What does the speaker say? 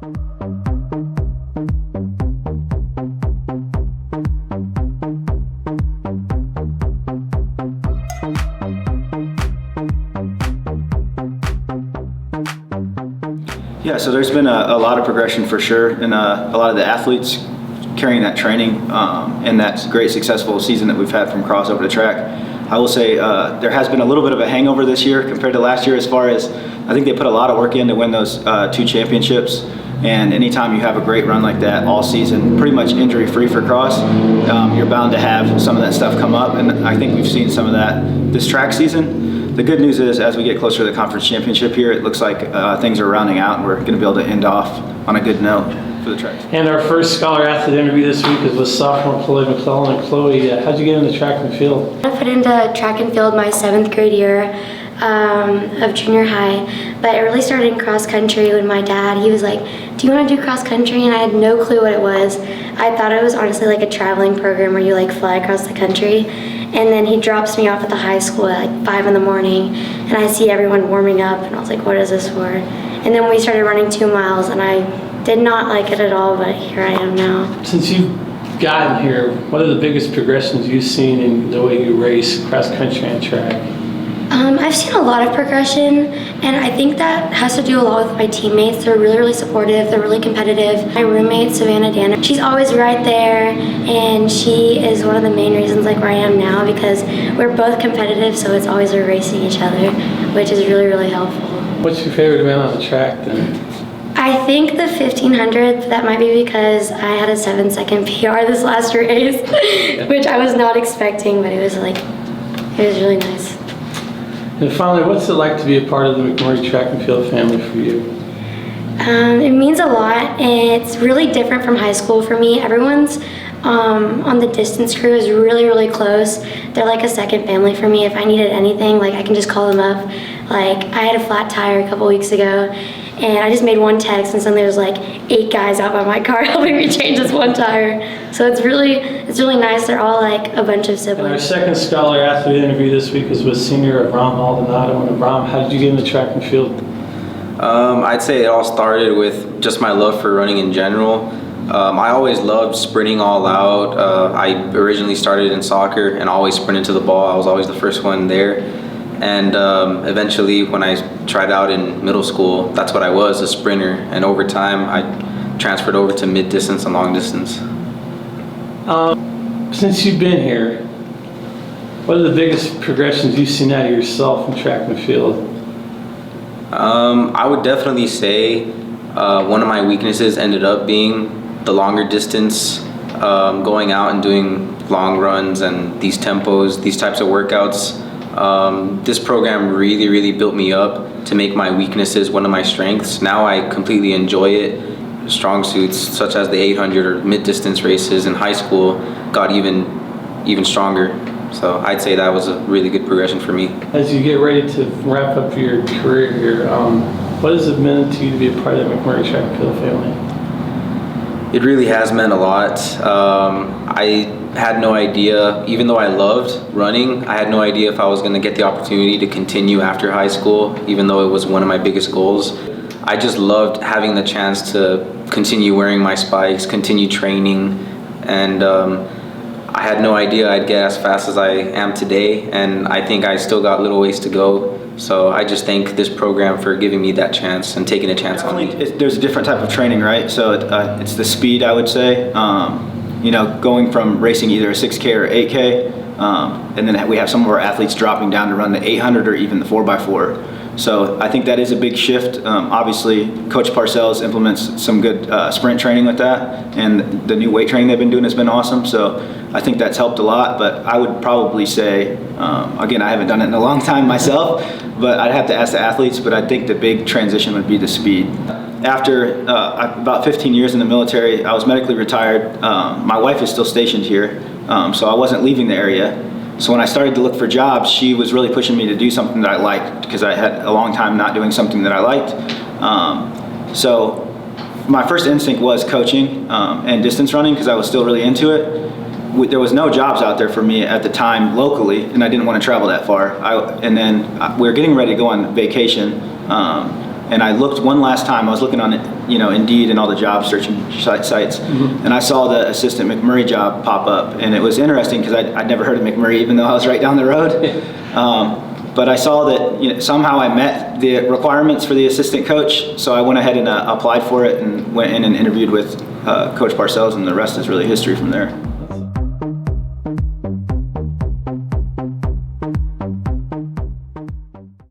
Yeah, so there's been a lot of progression for sure, and a lot of the athletes carrying that training and that great successful season that we've had from cross over to track. I will say there has been a little bit of a hangover this year compared to last year, as far as I think they put a lot of work in to win those 2 championships. And anytime you have a great run like that all season, pretty much injury-free for cross, you're bound to have some of that stuff come up, and I think we've seen some of that this track season. The good news is, as we get closer to the conference championship here, it looks like things are rounding out, and we're going to be able to end off on a good note for the track. And our first scholar athlete interview this week is with sophomore Chloe McLellan. And Chloe, how'd you get into track and field? I put into track and field my 7th grade year of junior high, but it really started in cross country when my dad, he was like, do you want to do cross country? And I had no clue what it was. I thought it was honestly like a traveling program where you like fly across the country. And then he drops me off at the high school at like 5 in the morning, and I see everyone warming up, and I was like, what is this for? And then we started running 2 miles, and I did not like it at all, but here I am now. Since you've gotten here, what are the biggest progressions you've seen in the way you race cross country and track? I've seen a lot of progression, and I think that has to do a lot with my teammates. They're really, really supportive. They're really competitive. My roommate, Savannah Danner, she's always right there, and she is one of the main reasons like where I am now, because we're both competitive, so it's always we're racing each other, which is really, really helpful. What's your favorite event on the track then? I think the 1500, that might be because I had a 7-second PR this last race, which I was not expecting, but it was really nice. And finally, what's it like to be a part of the McMurray Track and Field family for you? It means a lot. It's really different from high school for me. Everyone's on the distance crew is really, really close. They're like a second family for me. If I needed anything, like I can just call them up. Like I had a flat tire a couple weeks ago, and I just made one text, and suddenly there's like 8 guys out by my car helping me change this one tire. So it's really nice. They're all like a bunch of siblings. And our second scholar athlete interview this week is with senior Abram Maldonado. And Abram, how did you get into track and field? I'd say it all started with just my love for running in general. I always loved sprinting all out. I originally started in soccer and always sprinted to the ball. I was always the first one there. And eventually when I tried out in middle school, that's what I was, a sprinter. And over time, I transferred over to mid-distance and long distance. Since you've been here, what are the biggest progressions you've seen out of yourself in track and field? I would definitely say one of my weaknesses ended up being the longer distance, going out and doing long runs and these tempos, these types of workouts. This program really, really built me up to make my weaknesses one of my strengths. Now I completely enjoy it. Strong suits such as the 800 or mid-distance races in high school got even stronger. So I'd say that was a really good progression for me. As you get ready to wrap up your career here, what has it meant to you to be a part of the McMurray Track and Field family? It really has meant a lot. I had no idea, even though I loved running, I had no idea if I was going to get the opportunity to continue after high school, even though it was one of my biggest goals. I just loved having the chance to continue wearing my spikes, continue training, and I had no idea I'd get as fast as I am today, and I think I still got little ways to go. So I just thank this program for giving me that chance and taking a chance on me. There's a different type of training, right? So it's the speed, I would say. You know, going from racing either a 6K or 8K, and then we have some of our athletes dropping down to run the 800 or even the 4x4. So I think that is a big shift. Obviously, Coach Parcells implements some good sprint training with that, and the new weight training they've been doing has been awesome. So I think that's helped a lot, but I would probably say, again, I haven't done it in a long time myself, but I'd have to ask the athletes, but I think the big transition would be the speed. After about 15 years in the military, I was medically retired. My wife is still stationed here, so I wasn't leaving the area. So when I started to look for jobs, she was really pushing me to do something that I liked, because I had a long time not doing something that I liked. So my first instinct was coaching and distance running, because I was still really into it. There was no jobs out there for me at the time locally, and I didn't want to travel that far. And then we were getting ready to go on vacation, And I looked one last time. I was looking on, Indeed and all the job searching sites, and I saw the assistant McMurray job pop up, and it was interesting because I'd never heard of McMurray, even though I was right down the road. But I saw that somehow I met the requirements for the assistant coach, so I went ahead and applied for it and went in and interviewed with Coach Parcells, and the rest is really history from there.